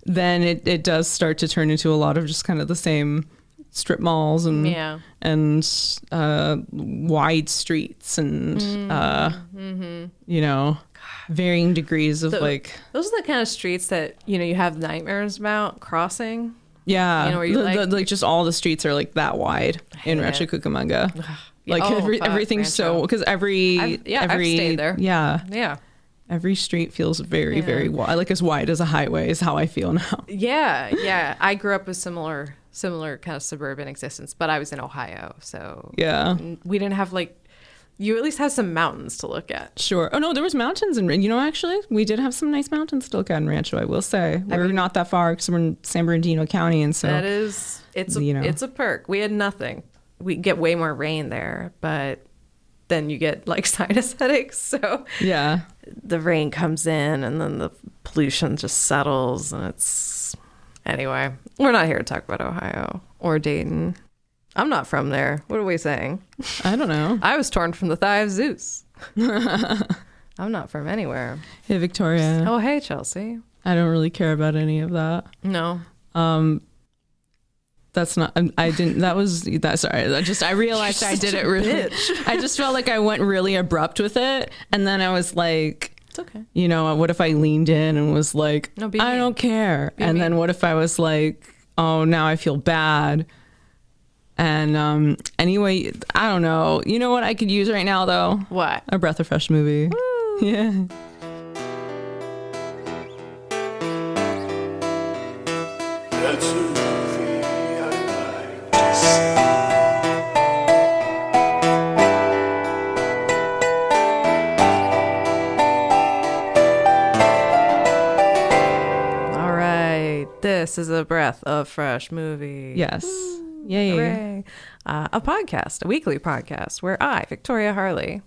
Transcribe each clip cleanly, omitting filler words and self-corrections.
then it does start to turn into a lot of just kind of the same strip malls and wide streets and you know, varying degrees of like those are the kind of streets that, you know, you have nightmares about crossing. Yeah, you know, where you like just all the streets are like that wide in Rancho Cucamonga. Like everything's so, because I've stayed there. Yeah. Every street feels very, very wide, like as wide as a highway is how I feel now. Yeah. I grew up with similar kind of suburban existence, but I was in Ohio, so we didn't have like. You at least have some mountains to look at. Sure. Oh no, there was mountains and you know, actually we did have some nice mountains to look at in Rancho, I will say. We're not that far because we're in San Bernardino County, and so it's a perk. We had nothing. We get way more rain there, but then you get like sinus headaches. So yeah, the rain comes in and then the pollution just settles, and it's anyway. We're not here to talk about Ohio or Dayton. I'm not from there. What are we saying? I don't know. I was torn from the thigh of Zeus. I'm not from anywhere. Hey, Victoria. Oh, hey, Chelsea. I don't really care about any of that. No. That's not, I didn't, that was, that, sorry. I realized I did it really, I just felt like I went really abrupt with it. And then I was like, it's okay. You know, what if I leaned in and was like, no, I don't care. And then what if I was like, oh, now I feel bad. And anyway, I don't know. You know what I could use right now, though? What? A Breath of Fresh movie. Woo. Yeah. That's a movie I like to see. All right. This is a Breath of Fresh movie. Yes. Yay. Hooray. A podcast, a weekly podcast where I, Victoria Harley,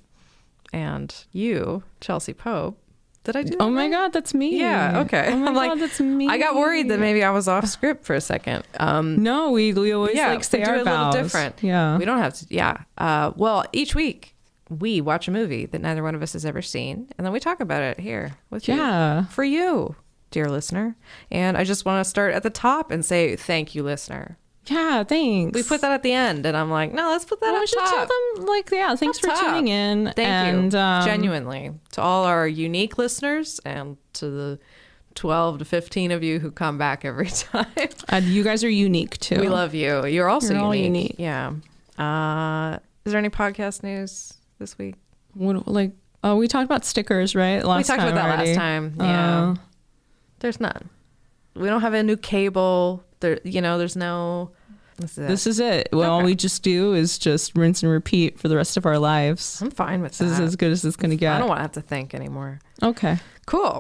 and you, Chelsea Pope. Did I do that? Oh my God, that's me. Yeah, okay. Oh my God, that's me. I got worried that maybe I was off script for a second. No, we always like say our vows. A little different. Yeah. We don't have to. Yeah. Well, each week we watch a movie that neither one of us has ever seen, and then we talk about it here with you. For you, dear listener. And I just want to start at the top and say thank you, listener. Yeah, thanks. We put that at the end, and I'm like, no, let's put that up top. Tell them, like, yeah, thanks for tuning in. Thank you, genuinely, to all our unique listeners and to the 12 to 15 of you who come back every time. You guys are unique, too. We love you. You're also all unique. Yeah. Is there any podcast news this week? We talked about stickers, right? We talked about that last time. Yeah. There's none. We don't have a new cable. There's no... This is it. Well, all we just do is just rinse and repeat for the rest of our lives. I'm fine with that. This is as good as it's going to get. I don't want to have to think anymore. Okay. Cool.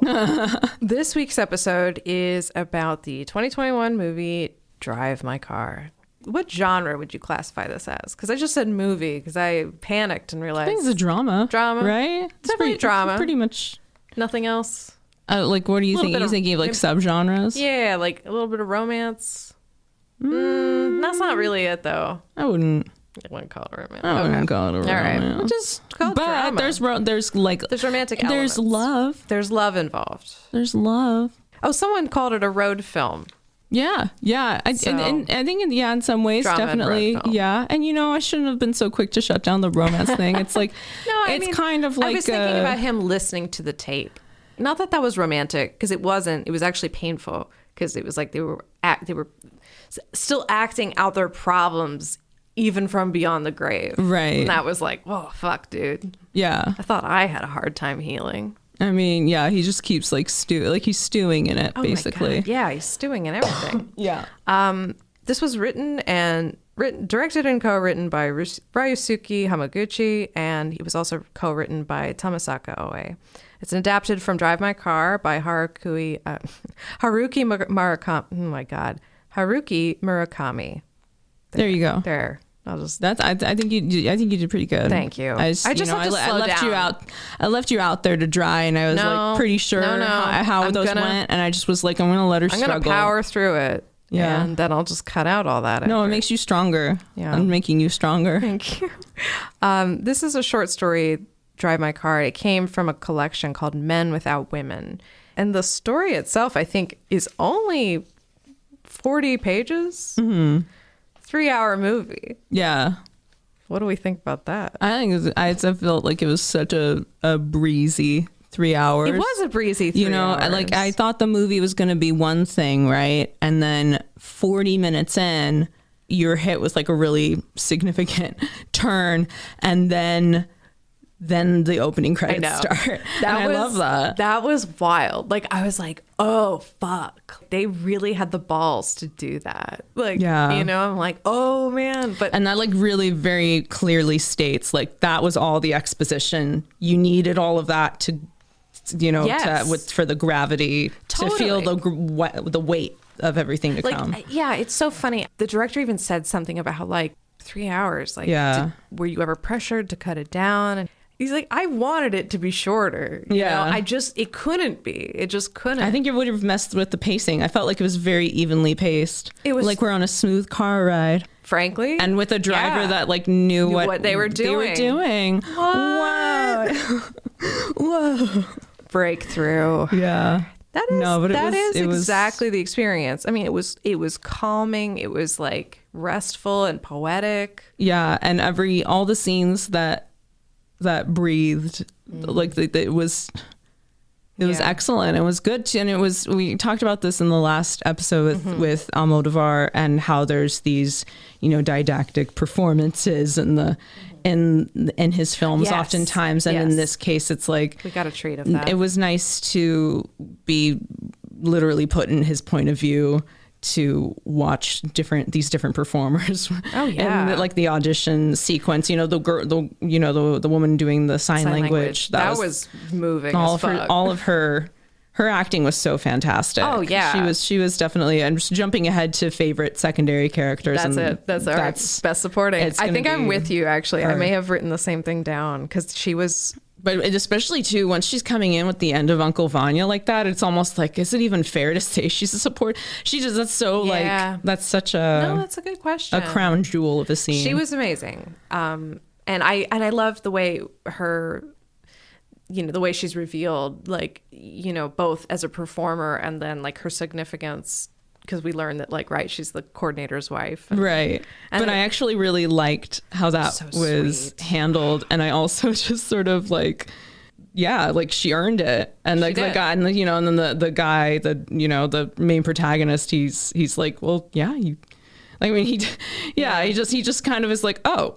This week's episode is about the 2021 movie Drive My Car. What genre would you classify this as? Because I just said movie because I panicked and realized... I think it's a drama. Drama? Right? It's definitely drama. Pretty much. Nothing else? What do you think? Are you thinking of like subgenres? Yeah, like a little bit of romance. That's not really it, though. I wouldn't call it romance. I wouldn't call it a romance. All right. Just call it drama. There's romantic elements. There's love. There's love involved. There's love. Oh, someone called it a road film. Yeah. I think in some ways, definitely. Yeah. And I shouldn't have been so quick to shut down the romance thing. It's like, kind of like... I was thinking about him listening to the tape. Not that was romantic, because it wasn't. It was actually painful, because it was like they were still acting out their problems even from beyond the grave. Right. And that was like, whoa, fuck, dude. Yeah. I thought I had a hard time healing. I mean, yeah, he just keeps like he's stewing in it, basically. My God. Yeah, he's stewing in everything. Yeah. This was directed and co-written by Ryusuke Hamaguchi, and he was also co-written by Tomisaka Oe. It's adapted from Drive My Car by Haruki Murakami. Oh my God, Haruki Murakami. There you go. There. I think you did pretty good. Thank you. I left you out there to dry, and I was pretty sure how those went, and I just was like, I'm gonna let her struggle. I'm gonna power through it. Yeah. And then I'll just cut out all that effort. No, it makes you stronger. Yeah. I'm making you stronger. Thank you. This is a short story, Drive My Car. It came from a collection called Men Without Women. And the story itself, I think, is only 40 pages. 3-hour movie. Yeah. What do we think about that? I think I felt like it was such a breezy 3 hours. It was a breezy 3 hours. I thought the movie was going to be one thing, right? And then 40 minutes in, you're hit with like a really significant turn, and then the opening credits start. I love that. That was wild. Like, I was like, oh, fuck. They really had the balls to do that. Like, I'm like, oh, man. And that like really very clearly states like that was all the exposition. You needed all of that to, for the gravity, to feel the weight of everything to come. Yeah, it's so funny. The director even said something about how like 3 hours, like, were you ever pressured to cut it down? And he's like, I wanted it to be shorter. You know? It couldn't be. It just couldn't. I think it would have messed with the pacing. I felt like it was very evenly paced. It was like we're on a smooth car ride. Frankly. And with a driver that like knew what they were doing. What? Whoa. Breakthrough. Yeah. That is exactly the experience. I mean, it was calming. It was like restful and poetic. Yeah. And all the scenes that breathed, like it was excellent. It was good. And we talked about this in the last episode with Almodovar, and how there's these, didactic performances in his films oftentimes. And in this case, it's like we got a treat of that. It was nice to be literally put in his point of view, to watch these different performers. Oh yeah. And like the audition sequence, the girl, the woman doing the sign language. That was moving. All of her acting was so fantastic. Oh yeah. She was definitely, and just jumping ahead to favorite secondary characters. That's best supporting. I think I'm with you actually. I may have written the same thing down, because she was. But especially too, once she's coming in with the end of Uncle Vanya like that, it's almost like, is it even fair to say she's a support? That's such a. No, that's a good question. A crown jewel of a scene. She was amazing. And I loved the way the way she's revealed, like, both as a performer and then like her significance, because we learned that she's the coordinator's wife. Right. But I actually really liked how that was handled. And I also just sort of she earned it. And the guy, and then the guy, the main protagonist, he's like, well, yeah, he just kind of is like, oh,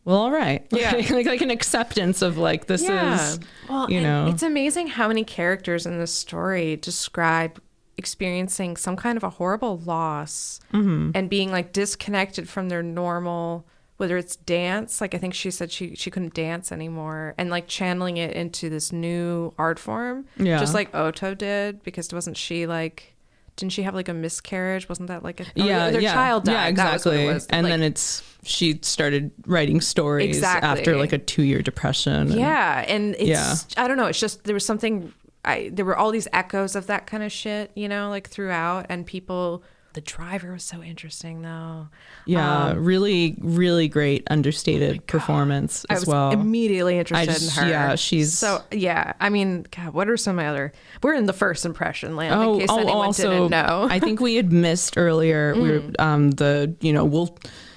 well, all right. Yeah. like an acceptance of like, this is, it's amazing how many characters in this story describe experiencing some kind of a horrible loss and being like disconnected from their normal, whether it's dance, like I think she said she couldn't dance anymore, and like channeling it into this new art form, just like Oto did, because didn't she have like a miscarriage? Wasn't that like their child died? Yeah, exactly. That was what it was. And then she started writing stories after like a 2-year depression. And it's I don't know, it's just there was something. There were all these echoes of that kind of shit, like throughout, and people. The driver was so interesting, though. Yeah, really, really great understated performance as well. I was immediately interested in her. Yeah, she's so. Yeah, I mean, God, what are some other? We're in the first impression land. In case anyone also, didn't know. I think we had missed earlier. We were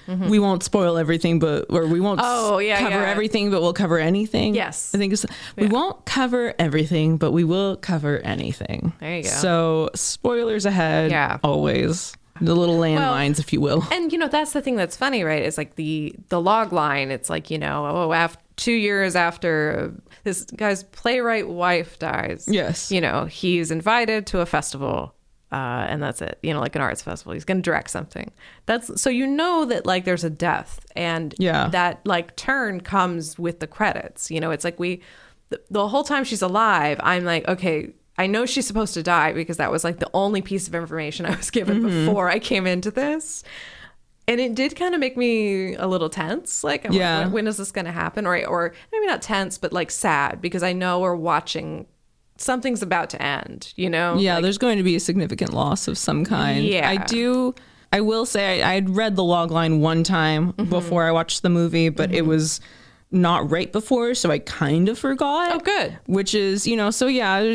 we won't spoil everything, we won't cover everything, but we'll cover anything. Yes. I think we won't cover everything, but we will cover anything. There you go. So spoilers ahead. Yeah. Always. The little landmines, if you will. And, that's the thing that's funny, right? It's like the log line. It's like, after 2 years after this guy's playwright wife dies. Yes. He's invited to a festival. And that's it, like an arts festival. He's going to direct something. That's so that like there's a death, and that like turn comes with the credits. It's like the whole time she's alive, I'm like, okay, I know she's supposed to die, because that was like the only piece of information I was given before I came into this. And it did kind of make me a little tense. Like, like, when is this going to happen? Or maybe not tense, but like sad, because I know we're watching. Something's about to end, Yeah, there's going to be a significant loss of some kind. Yeah. I will say I'd read the log line one time before I watched the movie, but it was not right before, so I kind of forgot. Oh, good. Which is, so yeah,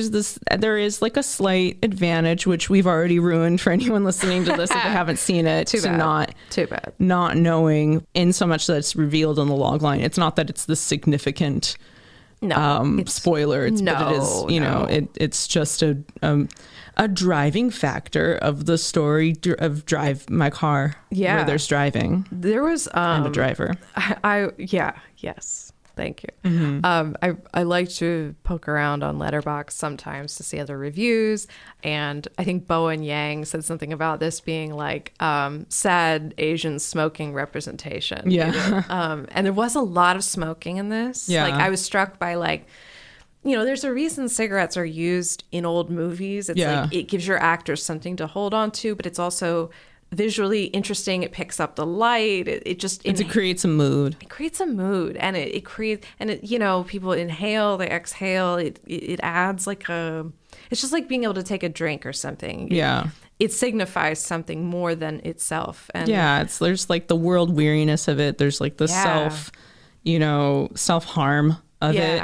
there is like a slight advantage, which we've already ruined for anyone listening to this if they haven't seen it. Too bad. Not knowing, in so much that it's revealed on the log line. It's not that it's the significant spoiler. But it is, it's just a driving factor of the story of Drive My Car, where there's driving. There was and a driver. Yes, thank you. I like to poke around on Letterboxd sometimes to see other reviews, and I think Bowen Yang said something about this being like sad Asian smoking representation. And there was a lot of smoking in this. Like I was struck by like, there's a reason cigarettes are used in old movies. It's like it gives your actors something to hold on to, but it's also visually interesting. It picks up the light. It creates a mood. It creates a mood, and it creates, and it, people inhale, they exhale. It adds like it's just like being able to take a drink or something. It signifies something more than itself. And there's like the world weariness of it. There's like the self harm of it,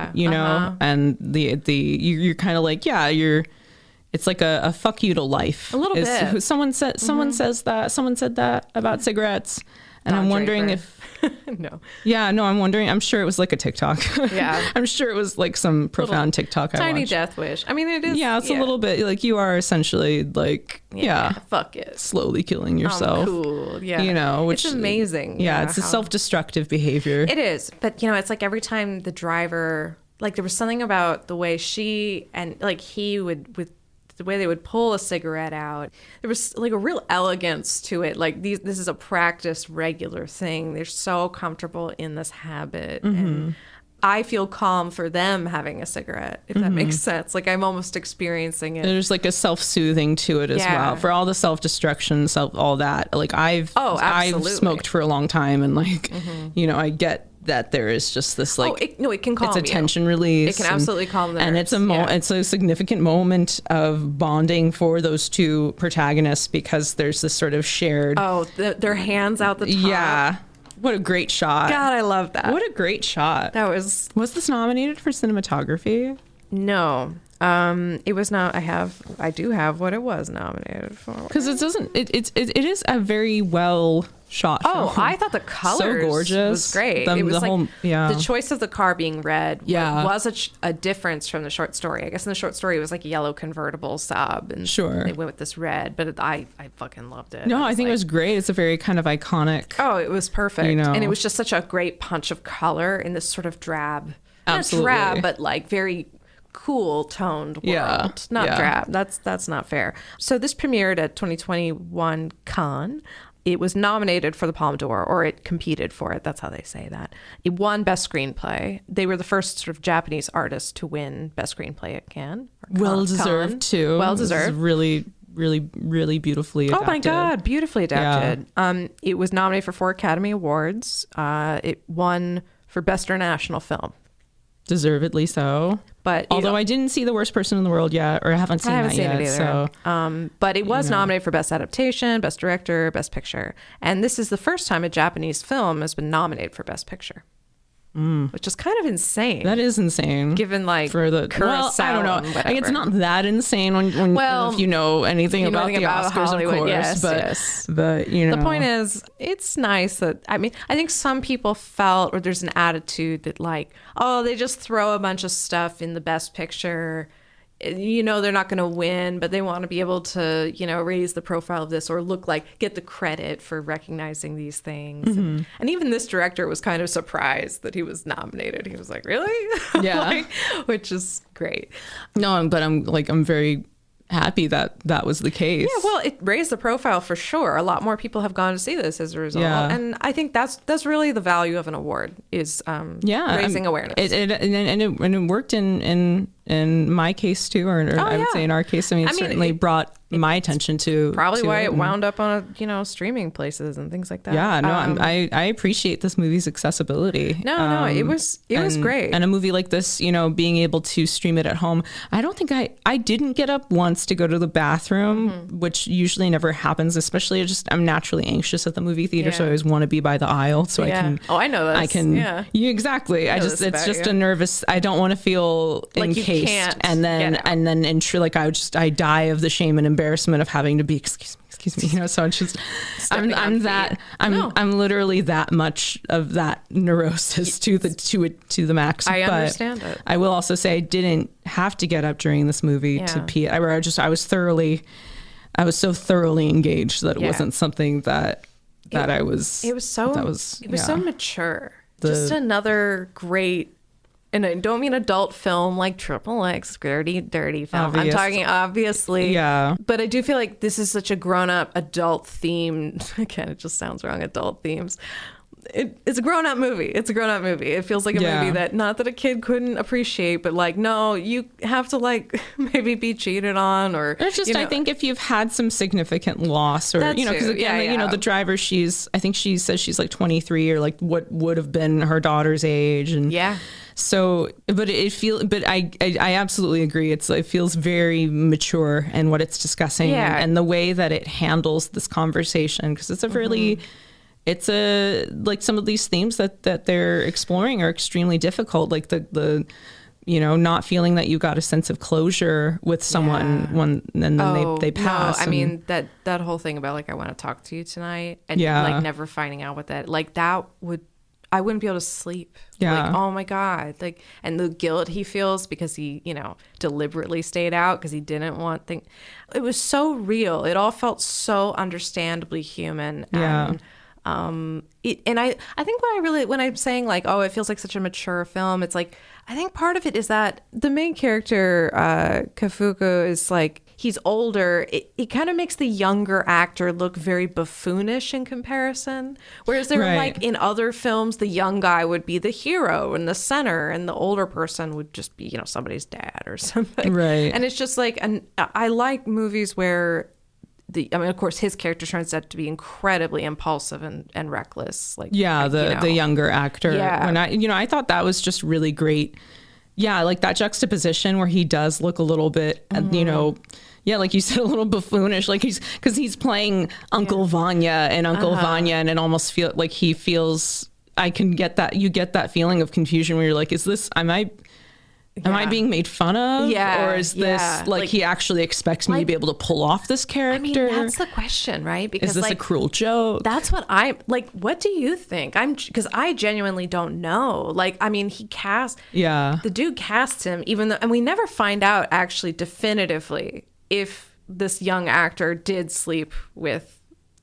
and you're kind of like, it's like a fuck you to life. A little bit. Someone said that about cigarettes, and I'm wondering if I'm wondering. I'm sure it was like a TikTok. I'm sure it was like some profound TikTok. Tiny death wish. I mean, it is. Yeah, it's a little bit like you are essentially like fuck it, slowly killing yourself. Cool. Yeah, which it's amazing. It's a self-destructive behavior. It is, but it's like every time the driver, like there was something about the way she and like he would with the way they would pull a cigarette out. There was like a real elegance to it. Like this is a practiced regular thing. They're so comfortable in this habit. And I feel calm for them having a cigarette, if that makes sense. Like I'm almost experiencing it. There's like a self-soothing to it as well. For all the self-destruction, all that. Like I've smoked for a long time, and like, I get that there is just this like it can calm it's a tension release. It can absolutely calm the nerves. And it's a significant moment of bonding for those two protagonists, because there's this sort of shared their hands out the top. What a great shot. God, I love that. What a great shot. Was this nominated for cinematography? No. It was not. I do have what it was nominated for, because it is a very well shot film. I thought the colors so gorgeous was great. It was the choice of the car being red was a difference from the short story. I guess in the short story it was like a yellow convertible Saab, and they went with this red, but I fucking loved it. I think it was great. It's a very kind of iconic, it was perfect. And it was just such a great punch of color in this sort of drab, absolutely. Not drab, but like very cool toned world. Not drab. That's not fair. So this premiered at 2021 Cannes. It was nominated for the Palme d'Or, or it competed for it. That's how they say that. It won Best Screenplay. They were the first sort of Japanese artist to win Best Screenplay at Cannes. Well deserved too. Well deserved. Really, really, really beautifully adapted. Oh my God, beautifully adapted. It was nominated for 4 Academy Awards. It won for Best International Film. Deservedly so. But although I didn't see The Worst Person in the World yet, or I haven't seen it either. So, but it was nominated for Best Adaptation, Best Director, Best Picture. And this is the first time a Japanese film has been nominated for Best Picture. Which is kind of insane. That is insane. Given like for the I don't know. Like, it's not that insane when if you know anything about the Oscars, Hollywood, of course. But the point is, it's nice that I think some people felt, or there's an attitude that like, they just throw a bunch of stuff in the Best Picture. They're not going to win, but they want to be able to, raise the profile of this, or get the credit for recognizing these things. And even this director was kind of surprised that he was nominated. He was like, really? Yeah. Which is great. No, but I'm very happy that was the case. Yeah, well, it raised the profile for sure. A lot more people have gone to see this as a result. Yeah. And I think that's really the value of an award is raising awareness. And it worked in in my case too, or I would say in our case. I mean, it certainly brought my attention to probably to why it wound up on streaming places and things like that. Yeah, no, I appreciate this movie's accessibility. No, it was great. And a movie like this, being able to stream it at home. I don't think I didn't get up once to go to the bathroom, which usually never happens. Especially I'm naturally anxious at the movie theater, so I always want to be by the aisle so I can. Oh, I know this. I can. Yeah, exactly. It's just a nervous. I don't want to feel like encased, and then I die of the shame and embarrassment of having to be excuse me, so it's just I'm literally that much of that neurosis to the max. I understand it. I will also say I didn't have to get up during this movie to pee. I was so thoroughly engaged that it wasn't something that I was. It was so mature. Just another great. And I don't mean adult film like Triple X, dirty film. I'm talking obviously. Yeah. But I do feel like this is such a grown-up adult theme. Again, it just sounds wrong, adult themes. It's a grown-up movie. It feels like a movie that, not that a kid couldn't appreciate, but like, no, you have to maybe be cheated on or... It's just, I think if you've had some significant loss or, because again, the driver, I think she says she's like 23 or like what would have been her daughter's age. And so, but I absolutely agree. It feels very mature in what it's discussing and the way that it handles this conversation, because it's a really... It's some of these themes that they're exploring are extremely difficult. Like the not feeling that you got a sense of closure with someone then they pass. No, I mean that whole thing about like, I want to talk to you tonight, and like never finding out what that, like that I wouldn't be able to sleep. Yeah. Like, oh my God. Like, and the guilt he feels because he, deliberately stayed out because he didn't want things. It was so real. It all felt so understandably human. Yeah. And I think when I'm saying like, oh, it feels like such a mature film, it's like, I think part of it is that the main character, Kafuku, is like, he's older. It kind of makes the younger actor look very buffoonish in comparison. Whereas like in other films, the young guy would be the hero and the center, and the older person would just be, somebody's dad or something. Right. And it's just like, I like movies where of course, his character turns out to be incredibly impulsive and reckless. Like, the younger actor. Yeah. When I thought that was just really great. Yeah, like that juxtaposition where he does look a little bit, like you said, a little buffoonish. Like because he's playing Uncle Vanya and Uncle Vanya, and it almost feel like he feels. I can get that. You get that feeling of confusion where you're like, Am I being made fun of? Yeah. Or is this like he actually expects me to be able to pull off this character? I mean, that's the question, right? Because is this a cruel joke? That's what what do you think? Because I genuinely don't know. Like, I mean, the dude cast him, even though, and we never find out actually definitively if this young actor did sleep with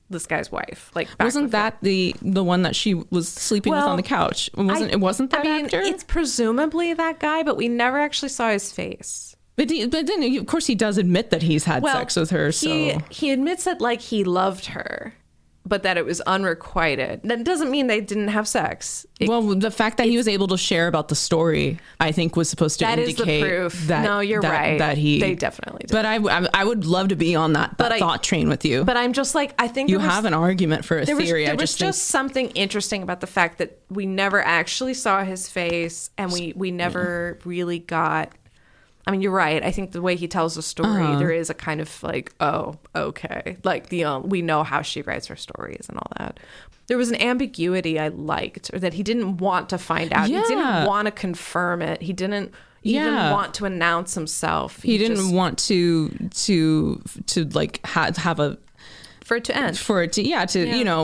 this guy's wife. Like, wasn't that the one that she was sleeping with on the couch? It wasn't that actor? It's presumably that guy, but we never actually saw his face. But then of course he does admit that he's had sex with her. So he admits that like he loved her, but that it was unrequited. That doesn't mean they didn't have sex. The fact that he was able to share about the story, I think, was supposed to indicate that is the proof. That, no, you're right. That they definitely did. But I would love to be on that thought train with you. But I'm just like, I think you have an argument for a theory. There was just something interesting about the fact that we never actually saw his face, and we never really got. I mean, you're right. I think the way he tells the story, there is a kind of like, oh, okay. Like, we know how she writes her stories and all that. There was an ambiguity I liked, or that he didn't want to find out. Yeah. He didn't want to confirm it. He didn't even want to announce himself. He didn't want to like have a... For it to end.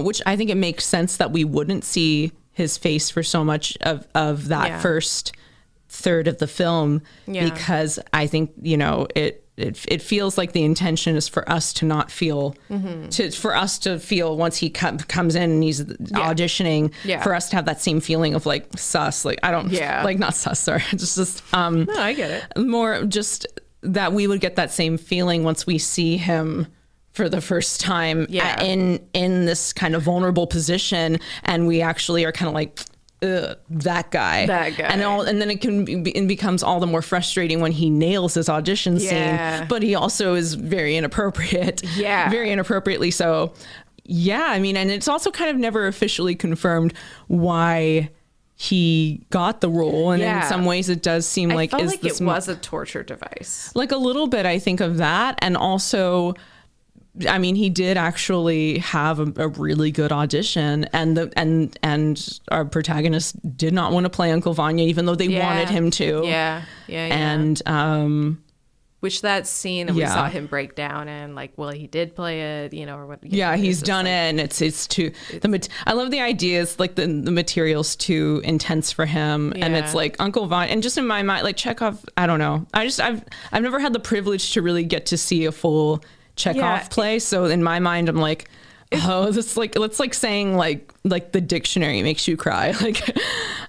Which I think it makes sense that we wouldn't see his face for so much of that first third of the film, because I think it feels like the intention is for us to not feel for us to feel once he comes in and he's auditioning, for us to have that same feeling of like sus, like I don't like not sus, sorry, just no, I get it, more just that we would get that same feeling once we see him for the first time in this kind of vulnerable position, and we actually are kind of like, that guy, and then it becomes all the more frustrating when he nails his audition scene, but he also is very inappropriate, very inappropriately so. Yeah, I mean, and it's also kind of never officially confirmed why he got the role, and in some ways it does seem like it was a torture device, like a little bit. I think of that, and also, I mean, he did actually have a really good audition, and our protagonist did not want to play Uncle Vanya, even though they wanted him to. And which that scene, and we saw him break down, and like, well, he did play it, you know, or what? He's done it, and it's too. I love the idea. It's like the material's too intense for him, and it's like Uncle Vanya, and just in my mind, like Chekhov. I don't know. I've never had the privilege to really get to see a full Chekhov play, so in my mind I'm like, it's like saying like the dictionary makes you cry, like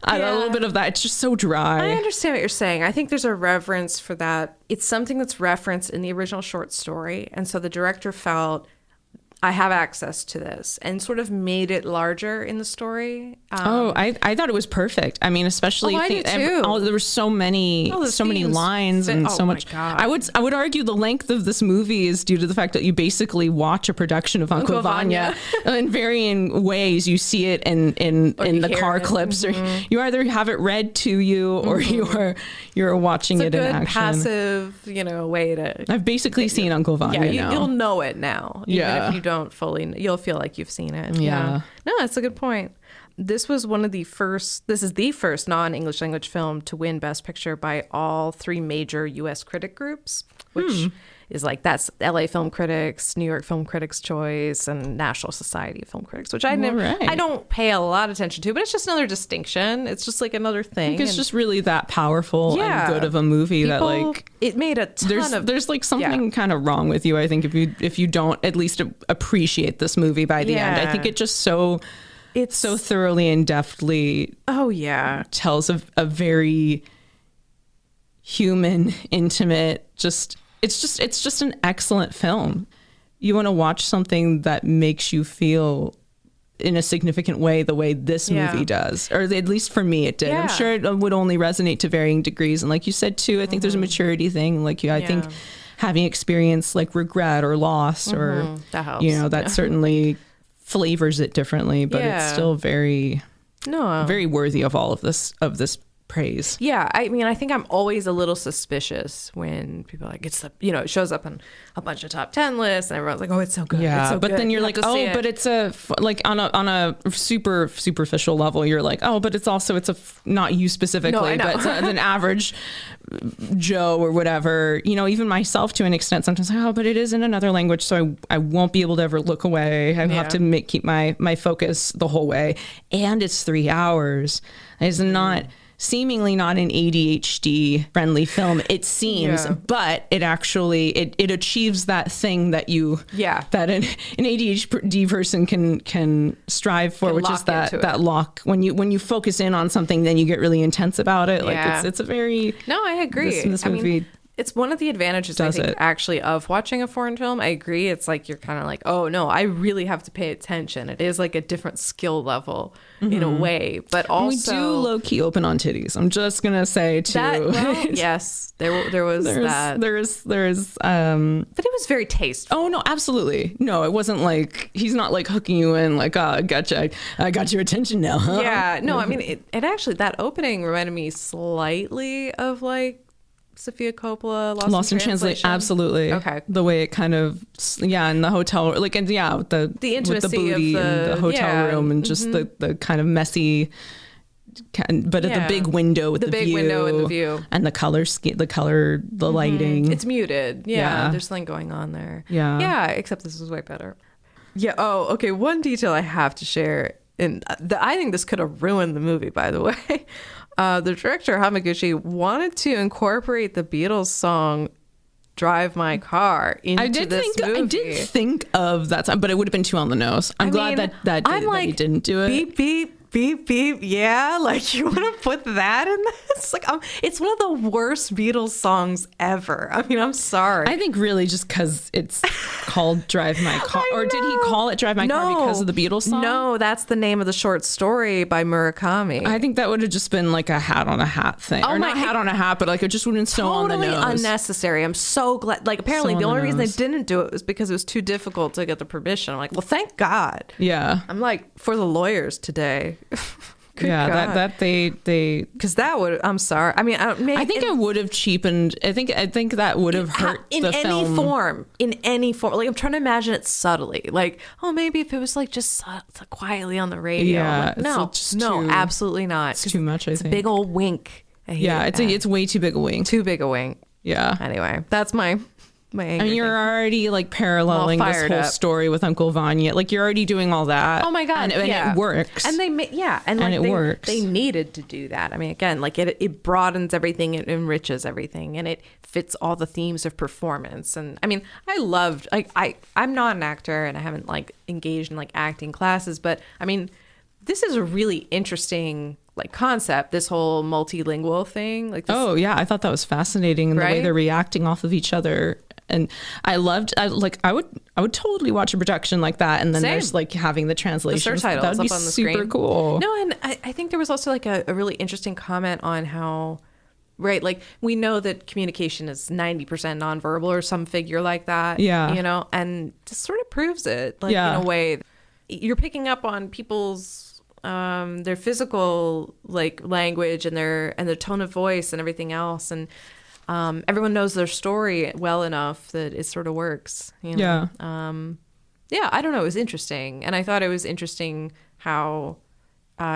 a little bit of that. It's just so dry. I understand what you're saying. I think there's a reverence for that. It's something that's referenced in the original short story, and so the director felt, I have access to this, and sort of made it larger in the story. I thought it was perfect. I mean, especially there were so many lines and so much. I would argue the length of this movie is due to the fact that you basically watch a production of Uncle Vanya in varying ways. You see it in the car clips, or you either have it read to you, or you're watching it in action. Passive, way to. I've basically seen Uncle Vanya. Yeah, you'll know it now. Even if you don't fully, you'll feel like you've seen it. No, that's a good point. This is the first non-English language film to win Best Picture by all 3 major U.S. critic groups, which is like, that's LA Film Critics, New York Film Critics Choice, and National Society of Film Critics, which I don't pay a lot of attention to, but it's just another distinction. It's just like another thing. I think it's just really that powerful and good of a movie that like it made a ton of. There's like something kind of wrong with you, I think, if you don't at least appreciate this movie by the end. I think it just it's so thoroughly and deftly tells a very human, intimate, it's just an excellent film. You want to watch something that makes you feel in a significant way the way this movie does, or at least for me it did. I'm sure it would only resonate to varying degrees, and like you said too, I think there's a maturity thing, like I think having experienced like regret or loss or that helps. That certainly flavors it differently, but it's still very worthy of all of this praise. I mean, I think I'm always a little suspicious when people are like, it's the, it shows up on a bunch of top 10 lists, and everyone's like, oh, it's so good. Yeah, it's so but good. then you're like, oh, but it's like on a super superficial level, you're like, oh, but it's not you specifically, but it's an average Joe or whatever, even myself to an extent, sometimes, but it is in another language, so I won't be able to ever look away. I have to keep my focus the whole way. And it's 3 hours. It's seemingly not an ADHD friendly film, it seems, but it actually it achieves that thing that that an ADHD person can strive for, which is that lock. When you focus in on something, then you get really intense about it. Like it's a very I agree. This movie. It's one of the advantages, I think, actually, of watching a foreign film. I agree. It's like you're kind of like, oh, no, I really have to pay attention. It is like a different skill level in a way. But also... We do low-key open on titties. I'm just going to say, too. Yes, there was that. There is... But it was very tasteful. Oh, no, absolutely. No, it wasn't like... He's not like hooking you in like, oh, I got your attention now, huh? Yeah, no, I mean, it actually, that opening reminded me slightly of like Sofia Coppola, Lost in Translation. Absolutely. Okay. The way it kind of, in the hotel, like, and with the intimacy with the booty of and the hotel room, and just the kind of messy, but at the big window with the big view, window and the view, and the lighting. It's muted. There's something going on there. Except this was way better. Okay. One detail I have to share, and I think this could have ruined the movie, by the way. The director, Hamaguchi, wanted to incorporate the Beatles song Drive My Car into this movie. I did think of that song, but it would have been too on the nose. I'm glad that he didn't do it. Beep, beep. beep beep, yeah, like you want to put that in this? Like, it's one of the worst Beatles songs ever. I mean, I'm sorry. I think really just because it's called Drive My Car. Or did he call it Drive My Car because of the Beatles song? No, that's the name of the short story by Murakami. I think that would have just been like a hat on a hat thing. Or not hat on a hat, but like it just wouldn't so on the nose. Totally unnecessary. I'm so glad. Like, apparently the only reason they didn't do it was because it was too difficult to get the permission. I'm like, well, thank God. Yeah. I'm like, for the lawyers today. Yeah, God. that they because that would. I'm sorry. I mean, I think it would have cheapened. I think that would have hurt the film in any form. Like, I'm trying to imagine it subtly. Like, oh, maybe if it was like just quietly on the radio. Yeah, like, no, absolutely not. It's too much. I think a big old wink. Yeah, it's way too big a wink. Too big a wink. Yeah. Anyway, that's my anger. I mean, you're already like paralleling this whole story with Uncle Vanya. Like, you're already doing all that. Oh my God. And it works. And it works. They needed to do that. I mean, again, like it broadens everything, it enriches everything, and it fits all the themes of performance. And I mean, I loved, like, I'm not an actor and I haven't like engaged in like acting classes, but I mean, this is a really interesting like concept, this whole multilingual thing. Like this, I thought that was fascinating, and the way they're reacting off of each other. And I would totally watch a production like that, and then there's like having the translations. That would be up on the super screen. Cool. No, and I think there was also like a really interesting comment on how, right, like we know that communication is 90% nonverbal or some figure like that. Yeah, you know, and just sort of proves it, like in a way. You're picking up on people's their physical like language and their tone of voice and everything else, and everyone knows their story well enough that it sort of works, you know? I don't know, it was interesting, and I thought it was interesting how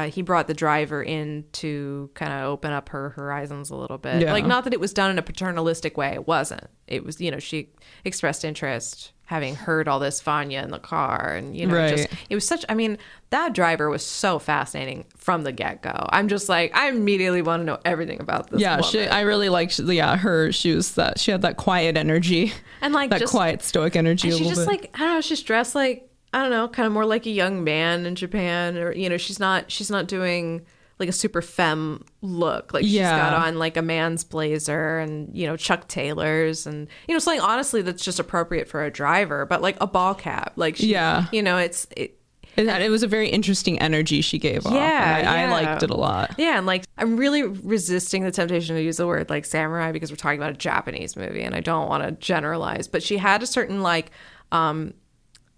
he brought the driver in to kind of open up her horizons a little bit. Like, not that it was done in a paternalistic way, it wasn't. It was, you know, she expressed interest having heard all this Vanya in the car, and you know, just it was such. I mean, that driver was so fascinating from the get go. I'm just like, I immediately want to know everything about this. Yeah, woman. I really liked. Yeah, her. She had that quiet energy, and like that quiet stoic energy. And she's just like, I don't know. She's dressed like, I don't know, kind of more like a young man in Japan, or you know, she's not doing like a super femme look. Like she's got on like a man's blazer and, you know, Chuck Taylors and, you know, something honestly that's just appropriate for a driver, but like a ball cap. Like, she, you know, it was a very interesting energy she gave off. I liked it a lot. Yeah. And like, I'm really resisting the temptation to use the word like samurai because we're talking about a Japanese movie and I don't want to generalize, but she had a certain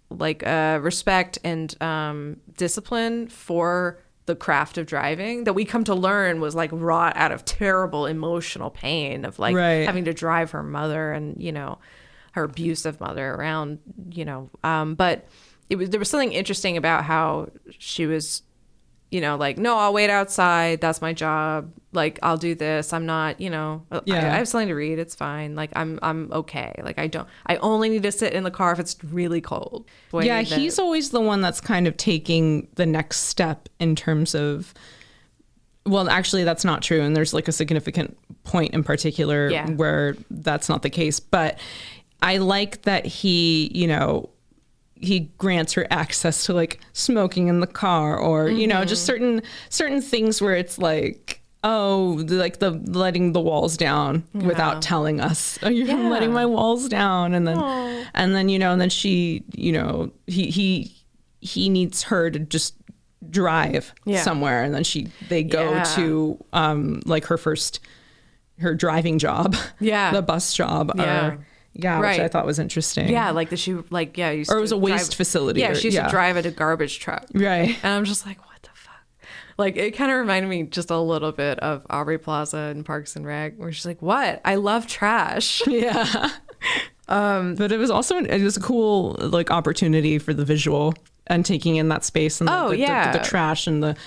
respect and discipline for the craft of driving that we come to learn was like wrought out of terrible emotional pain of like having to drive her mother and, you know, her abusive mother around, you know, but there was something interesting about how she was, you know, like, no, I'll wait outside. That's my job. Like, I'll do this. I'm not, you know, I have something to read. It's fine. Like, I'm okay. Like, I only need to sit in the car if it's really cold. He's always the one that's kind of taking the next step in terms of, well, actually, that's not true. And there's like a significant point in particular where that's not the case. But I like that he, you know, he grants her access to like smoking in the car or, you know, just certain things where it's like, oh, like the letting the walls down without telling us, oh, you're letting my walls down. And then, you know, and then she, you know, he needs her to just drive somewhere. And then they go to like her driving job, the bus job. Which I thought was interesting. Yeah, like that she like or it was a waste facility. Yeah, she used to drive a garbage truck. Right. And I'm just like, what the fuck? Like it kind of reminded me just a little bit of Aubrey Plaza and Parks and Rec, where she's like, what? I love trash. Yeah. But it was a cool like opportunity for the visual and taking in that space and the trash and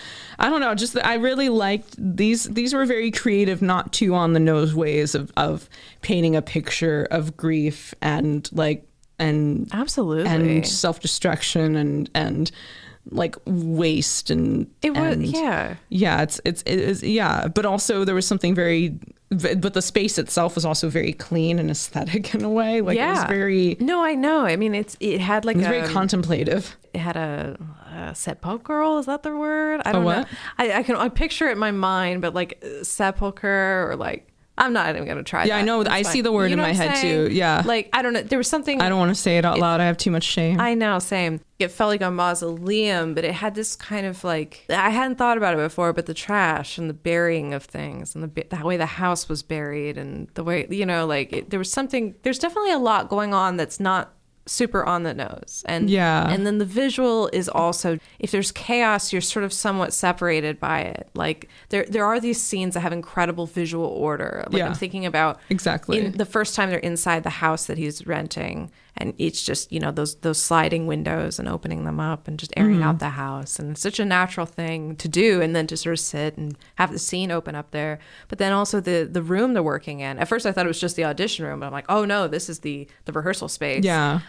I don't know, just I really liked these were very creative, not too on the nose ways of painting a picture of grief and like and absolutely and self-destruction and like waste and it was it is but also there was something very but the space itself was also very clean and aesthetic in a way. Like, it was very... No, I know. I mean, it had like it was very contemplative. It had a sepulchral, is that the word? I don't know. I picture it in my mind, but like sepulcher or like, I'm not even going to try that. Yeah, I know. I see the word in my head too. Yeah. Like, I don't know. There was something... I don't want to say it out loud. I have too much shame. I know, same. It felt like a mausoleum, but it had this kind of like... I hadn't thought about it before, but the trash and the burying of things and the way the house was buried and the way, you know, like there was something... There's definitely a lot going on that's not super on the nose. And then the visual is also, if there's chaos, you're sort of somewhat separated by it. Like there are these scenes that have incredible visual order. Like I'm thinking about the first time they're inside the house that he's renting, and it's just, you know, those sliding windows and opening them up and just airing out the house. And it's such a natural thing to do, and then to sort of sit and have the scene open up there. But then also the room they're working in. At first I thought it was just the audition room, but I'm like, oh no, this is the rehearsal space. Yeah.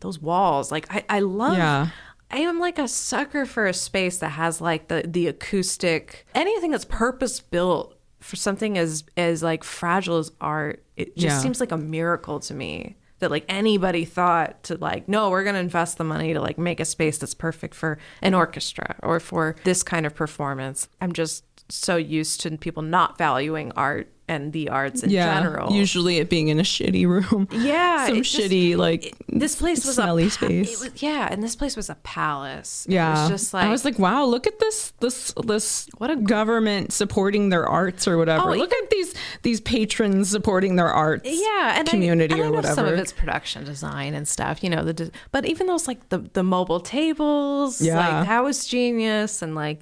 Those walls, like I love. Yeah. I am like a sucker for a space that has like the acoustic, anything that's purpose built for something as like fragile as art. It just seems like a miracle to me that like anybody thought to like, no, we're going to invest the money to like make a space that's perfect for an orchestra or for this kind of performance. I'm just so used to people not valuing art and the arts in general. Usually it being in a shitty room. Yeah. Some shitty, like, this place was smelly space. And this place was a palace. Yeah. It was just like, I was like, wow, look at this what a government supporting their arts or whatever. Look at these patrons supporting their arts community or whatever. Some of it's production design and stuff, you know, but even those like the mobile tables, like that was genius. And like,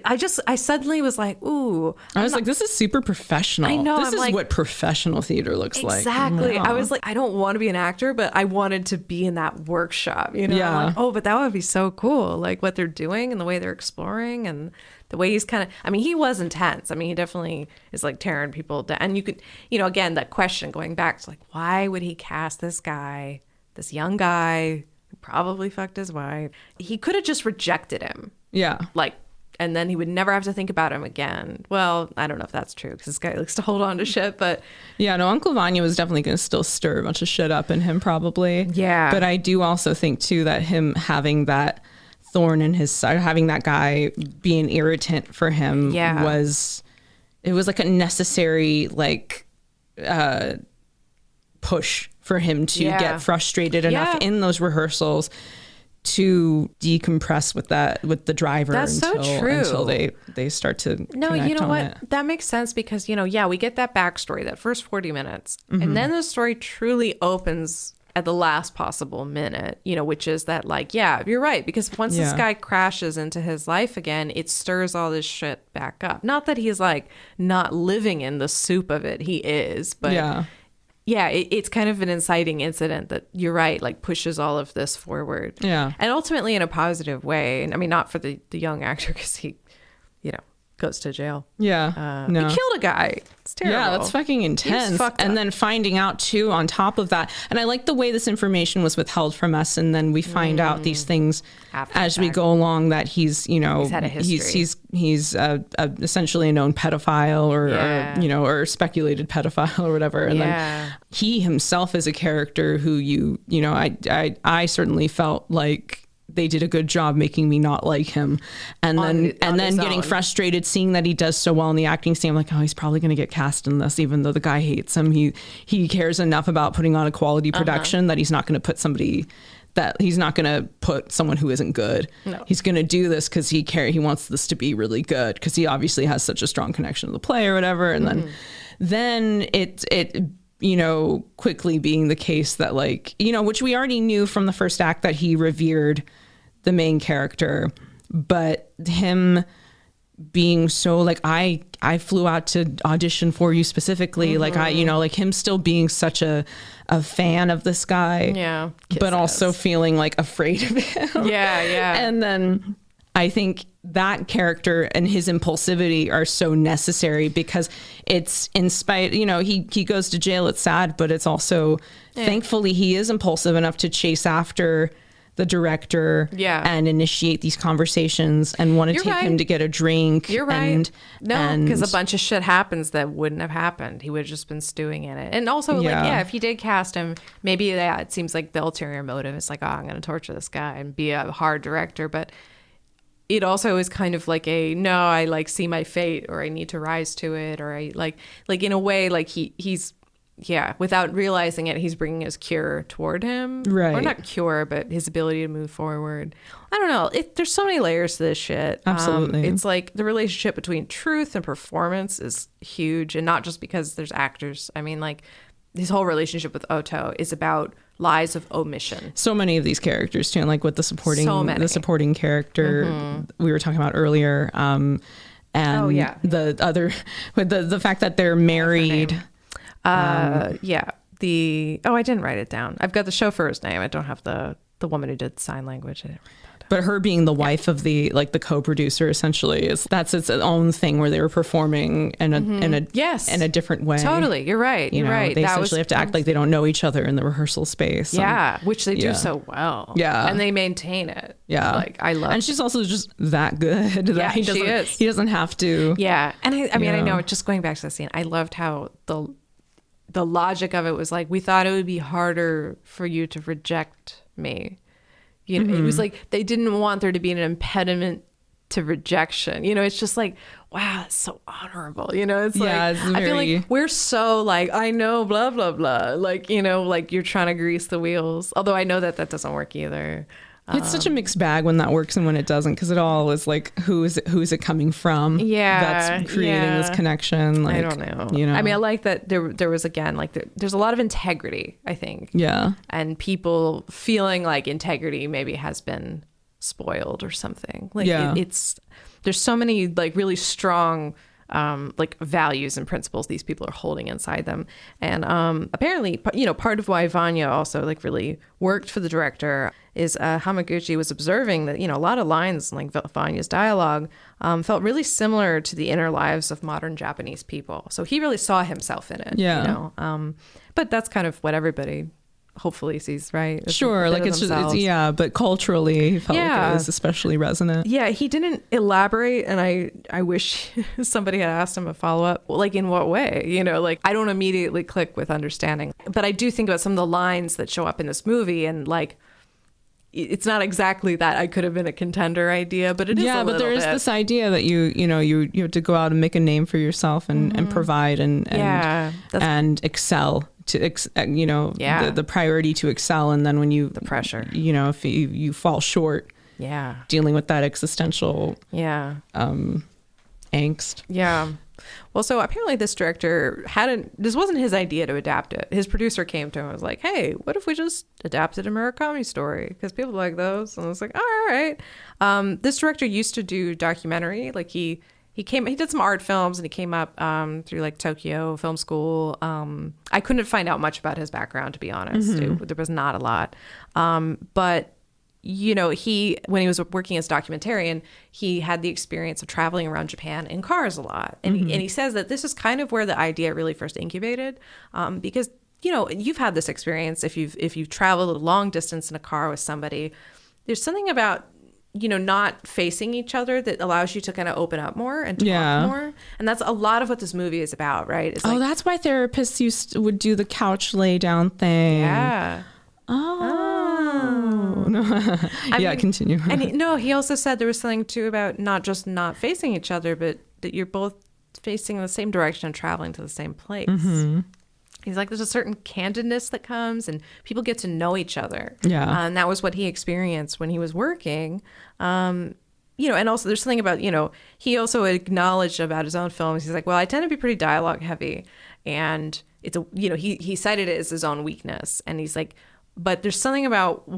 I suddenly was like, ooh. I was like, this is super professional. I know. This is like, what professional theater looks like. Exactly. I was like, I don't want to be an actor, but I wanted to be in that workshop, you know? Yeah. I'm like, oh, but that would be so cool. Like what they're doing and the way they're exploring and the way he's kind of, I mean, he was intense. I mean, he definitely is like tearing people down. And you could, you know, again, that question going back to like, why would he cast this guy, this young guy who probably fucked his wife? He could have just rejected him. Yeah. Like, and then he would never have to think about him again. Well, I don't know if that's true because this guy likes to hold on to shit, but... Yeah, no, Uncle Vanya was definitely going to still stir a bunch of shit up in him probably. Yeah. But I do also think, too, that him having that thorn in his side, having that guy be an irritant for him was like a necessary, like, push for him to get frustrated enough in those rehearsals to decompress with the driver. That's so true. Until they start to no, you know what? That makes sense because, you know, we get that backstory, that first 40 minutes. And then the story truly opens at the last possible minute, you know, which is that like, yeah, you're right. Because once this guy crashes into his life again, it stirs all this shit back up. Not that he's like not living in the soup of it. He is, but it's kind of an inciting incident that you're right, like pushes all of this forward. Yeah. And ultimately in a positive way. And I mean, not for the young actor because he, you know, goes to jail. Yeah. He killed a guy. It's terrible. Yeah, that's fucking intense. And then finding out too on top of that. And I like the way this information was withheld from us. And then we find out these things as we go along that he's, you know, he's essentially a known pedophile or, you know, or speculated pedophile or whatever. And then he himself is a character who you know, I certainly felt like they did a good job making me not like him. And then getting frustrated seeing that he does so well in the acting scene. I'm like, oh, he's probably going to get cast in this, even though the guy hates him. He cares enough about putting on a quality production that he's not going to put someone who isn't good. No. He's going to do this because he wants this to be really good because he obviously has such a strong connection to the play or whatever. And then it you know, quickly being the case that, like, you know, which we already knew from the first act that he revered the main character, but him being so like, I flew out to audition for you specifically. Like you know, like him still being such a fan of this guy. Yeah. But also feeling like afraid of him. Yeah. Yeah. And then I think that character and his impulsivity are so necessary because it's in spite, you know, he goes to jail. It's sad, but it's also thankfully he is impulsive enough to chase after the director and initiate these conversations and want to take him to get a drink. You're right. Because a bunch of shit happens that wouldn't have happened. He would have just been stewing in it. And also, if he did cast him, maybe it seems like the ulterior motive is like, oh, I'm going to torture this guy and be a hard director. But it also is kind of like I like see my fate, or I need to rise to it, or I like in a way, like he's without realizing it, he's bringing his cure toward him. Right. Or not cure, but his ability to move forward. I don't know. There's so many layers to this shit. Absolutely. It's like the relationship between truth and performance is huge. And not just because there's actors. I mean, like, his whole relationship with Oto is about lies of omission. So many of these characters too, and like with the supporting character we were talking about earlier. And the other, with the fact that they're married. I didn't write it down. I've got the chauffeur's name. I don't have the woman who did sign language. I didn't write that down. But her being the wife of the co-producer essentially that's its own thing where they were performing in a different way. Totally, you're right. You're right. They essentially have to act like they don't know each other in the rehearsal space. Yeah, which they do so well. Yeah, and they maintain it. Yeah, like I love. And she's also just that good. That she is. He doesn't have to. Yeah, and I mean, I know. Just going back to the scene, I loved how the logic of it was like, we thought it would be harder for you to reject me. You know, it was like they didn't want there to be an impediment to rejection. You know, it's just like, wow, that's so honorable. You know, it's I feel like we're so like, I know, blah, blah, blah. Like, you know, like you're trying to grease the wheels. Although I know that doesn't work either. It's such a mixed bag when that works and when it doesn't, because it all is like, who's it coming from? Yeah, that's creating this connection. Like, I don't know. You know, I mean, I like that there was again like there's a lot of integrity, I think. Yeah, and people feeling like integrity maybe has been spoiled or something. Like there's so many like really strong like values and principles these people are holding inside them. And apparently, you know, part of why Vanya also like really worked for the director is Hamaguchi was observing that, you know, a lot of lines like Vanya's dialogue felt really similar to the inner lives of modern Japanese people. So he really saw himself in it. Yeah. You know? But that's kind of what everybody hopefully sees, right? Sure, like it's just but culturally he felt like it was especially resonant. Yeah, he didn't elaborate, and I wish somebody had asked him a follow-up, like in what way, you know, like I don't immediately click with understanding, but I do think about some of the lines that show up in this movie, and like it's not exactly that I could have been a contender idea, but it is a but there is this idea that you have to go out and make a name for yourself and provide and excel. To the priority to excel, and then when the pressure, you know, if you fall short, dealing with that existential angst. Well, so apparently this director this wasn't his idea to adapt it. His producer came to him and was like, hey, what if we just adapted a Murakami story, because people like those? And I was like, all right. This director used to do documentary. Like he did some art films, and he came up through like Tokyo Film School. I couldn't find out much about his background, to be honest. There was not a lot. But, you know, when he was working as a documentarian, he had the experience of traveling around Japan in cars a lot. And he says that this is kind of where the idea really first incubated, because, you know, you've had this experience if you've traveled a long distance in a car with somebody. There's something about, you know, not facing each other that allows you to kind of open up more and talk more. And that's a lot of what this movie is about, right? It's that's why therapists would do the couch lay down thing. Yeah. Oh. No. Continue. And he also said there was something too about not just not facing each other, but that you're both facing the same direction and traveling to the same place. He's like, there's a certain candidness that comes, and people get to know each other. Yeah. And that was what he experienced when he was working. You know, and also there's something about, you know, he also acknowledged about his own films. He's like, well, I tend to be pretty dialogue heavy. And it's he cited it as his own weakness. And he's like, but there's something about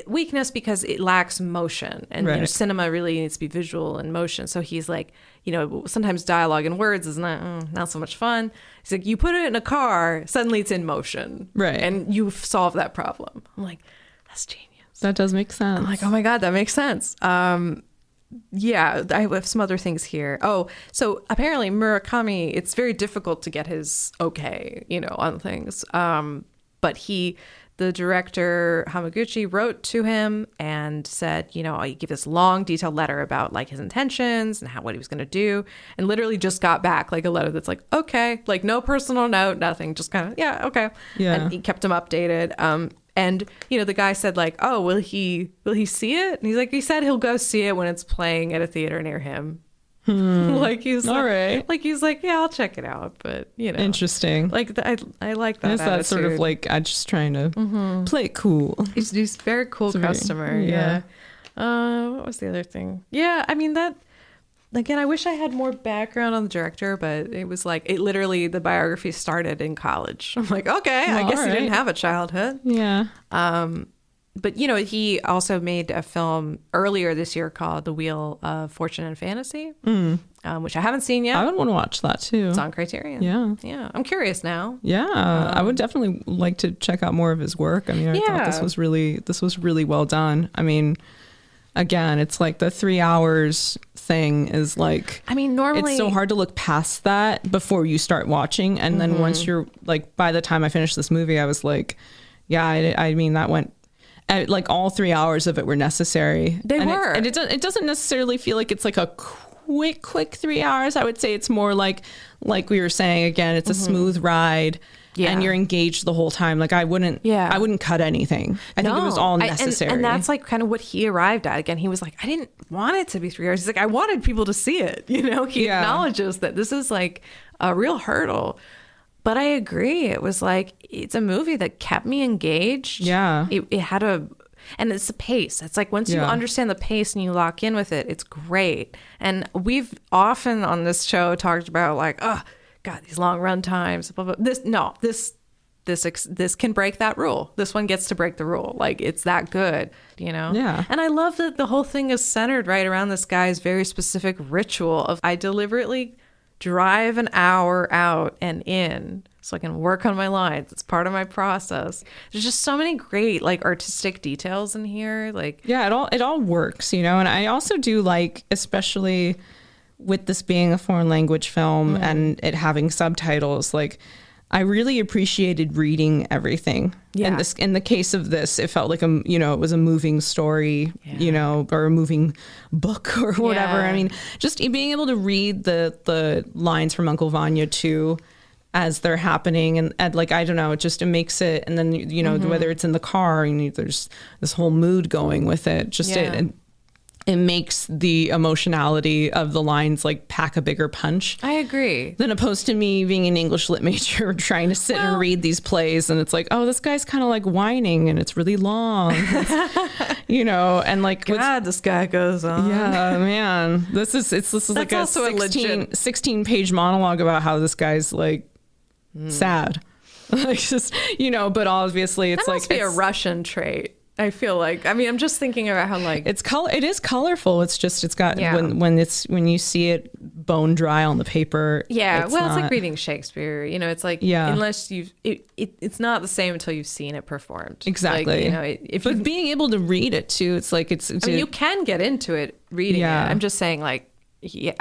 weakness because it lacks motion, and you know, cinema really needs to be visual and motion. So he's like, you know, sometimes dialogue and words is not so much fun. He's like, you put it in a car, suddenly it's in motion, right? And you've solved that problem. I'm like, that's genius. That does make sense. I'm like, oh my god, that makes sense. Yeah, I have some other things here. Oh, so apparently Murakami, it's very difficult to get his okay, you know, on things. But the director Hamaguchi wrote to him and said, he gave this long detailed letter about like his intentions and what he was going to do, and literally just got back like a letter that's like, okay, like no personal note, nothing, just kind of, yeah, okay. Yeah. And he kept him updated. And the guy said like, oh, will he see it? And he's like, he said he'll go see it when it's playing at a theater near him. Like he's all right. Like he's like, yeah, I'll check it out. But interesting. Like I like that. That's sort of like I'm just trying to play it cool. He's a very cool customer. Yeah. What was the other thing? Yeah, I mean that. Again, I wish I had more background on the director, but it was like literally the biography started in college. I'm like, okay, well, I guess he didn't have a childhood. Yeah. But he also made a film earlier this year called The Wheel of Fortune and Fantasy, which I haven't seen yet. I would want to watch that too. It's on Criterion. Yeah. I'm curious now. Yeah, I would definitely like to check out more of his work. I mean, I thought this was really well done. I mean, again, it's like the 3 hours thing is like, I mean, normally it's so hard to look past that before you start watching, and then once you're like, by the time I finished this movie, I was like, yeah, I mean that went. Like all 3 hours of it were necessary. They were. It doesn't necessarily feel like it's like a quick 3 hours. I would say it's more like we were saying, again, it's a smooth ride. Yeah. And you're engaged the whole time. Like I wouldn't cut anything. I think it was all necessary. And that's like kind of what he arrived at. Again, he was like, I didn't want it to be 3 hours. He's like, I wanted people to see it. He acknowledges that this is like a real hurdle. But I agree. It was like, it's a movie that kept me engaged. Yeah. It had and it's the pace. It's like once you understand the pace and you lock in with it, it's great. And we've often on this show talked about like, oh, God, these long run times. Blah, blah. This can break that rule. This one gets to break the rule. Like it's that good, Yeah. And I love that the whole thing is centered right around this guy's very specific ritual of I deliberately drive an hour out and in so I can work on my lines. It's part of my process. There's just so many great like artistic details in here. Like it all works, And I also do like, especially with this being a foreign language film and it having subtitles, like I really appreciated reading everything. Yeah. In the case of this, it felt like it was a moving story, or a moving book or whatever. Yeah. I mean, just being able to read the lines from Uncle Vanya too, as they're happening, and like I don't know, it makes it. And then whether it's in the car, there's this whole mood going with it. Just it makes the emotionality of the lines like pack a bigger punch. I agree. Than opposed to me being an English lit major trying to sit and read these plays, and it's like, oh, this guy's kind of like whining and it's really long. And like God, this guy goes on. Yeah, man. This is like a 16 page monologue about how this guy's like sad. Like just, but obviously it's that must be a Russian trait. I feel like, I mean, I'm just thinking about how like it is colorful. It's just, it's got, when you see it bone dry on the paper. Yeah. It's like reading Shakespeare, it's like, unless it's not the same until you've seen it performed. Exactly. Like, being able to read it too, it's like, I mean, you can get into it reading it. I'm just saying like, a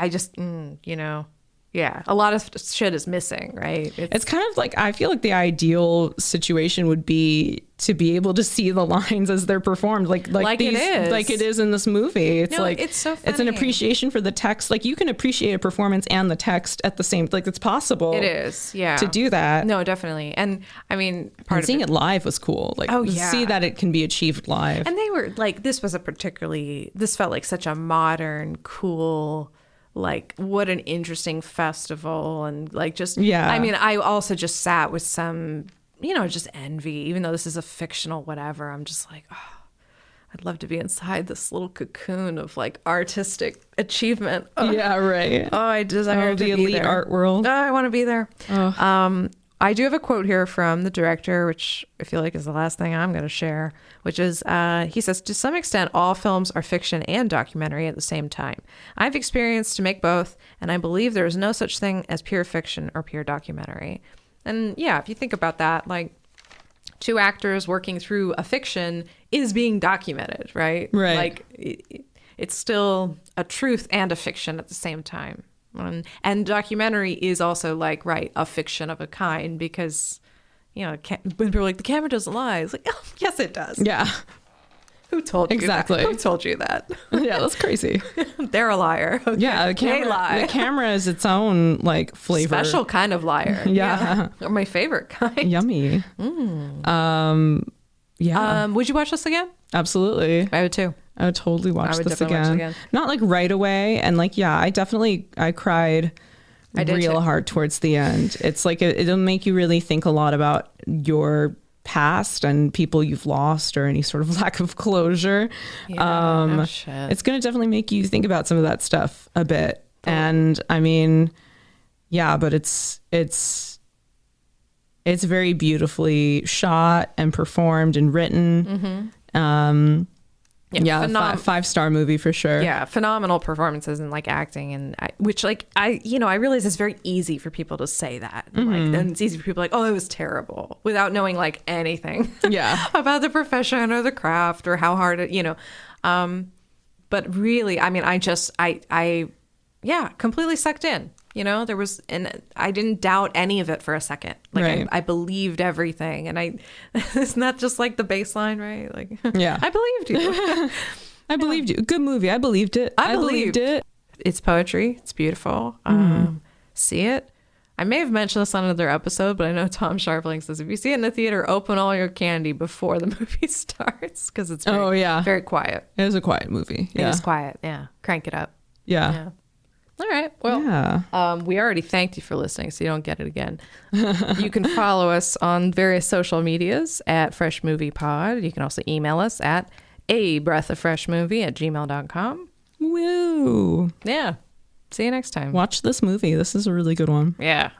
lot of shit is missing, right? It's kind of like, I feel like the ideal situation would be to be able to see the lines as they're performed, like it is in this movie. It's it's so funny. It's an appreciation for the text. Like you can appreciate a performance and the text at the same. Like it's possible. It is, yeah, to do that. No, definitely. And I mean, seeing it live was cool. Like, see that it can be achieved live. And they were like, this felt like such a modern, cool. Like what an interesting festival, and like just I mean, I also just sat with some just envy, even though this is a fictional whatever. I'm just like, oh, I'd love to be inside this little cocoon of like artistic achievement. Oh. Yeah, right. Oh, I desire to the be elite there. Art world. Oh, I want to be there. Oh. I do have a quote here from the director, which I feel like is the last thing I'm going to share, which is, he says, to some extent, all films are fiction and documentary at the same time. I've experienced to make both, and I believe there is no such thing as pure fiction or pure documentary. And yeah, if you think about that, like two actors working through a fiction is being documented, right? Right. Like it's still a truth and a fiction at the same time. And documentary is also like, right, a fiction of a kind, because you know, when people are like, the camera doesn't lie. It's like, oh, yes, it does. Yeah. Who told you exactly. that? Who told you that? Yeah, that's crazy. They're a liar. Okay. Yeah, they lie. The camera is its own like flavor. Special kind of liar. Yeah. Or my favorite kind. Yummy. Yeah. Would you watch this again? Absolutely. I would too. I would totally watch this again. Not like right away. And like, yeah, I cried real hard towards the end. It's like, it'll make you really think a lot about your past and people you've lost or any sort of lack of closure. Yeah, it's going to definitely make you think about some of that stuff a bit. And I mean, yeah, but it's very beautifully shot and performed and written. Mm-hmm. Yeah, 5-star movie for sure. Yeah, phenomenal performances and like acting, and I realize it's very easy for people to say that. Like, and it's easy for people like, oh, it was terrible, without knowing like anything. Yeah. about the profession or the craft or how hard it, you know. But really, I mean, I completely sucked in. You know, and I didn't doubt any of it for a second. Like right. I believed everything, and isn't that just like the baseline, right? Like, yeah, I believed you. I believed you. Good movie. I believed it. I believed it. It's poetry. It's beautiful. See it. I may have mentioned this on another episode, but I know Tom Sharpling says if you see it in the theater, open all your candy before the movie starts because it's very quiet. It is a quiet movie. Yeah. It is quiet. Yeah, crank it up. Yeah. All right. Well, we already thanked you for listening, so you don't get it again. You can follow us on various social medias at Fresh Movie Pod. You can also email us at abreathoffreshmovie@gmail.com. Woo. Yeah. See you next time. Watch this movie. This is a really good one. Yeah.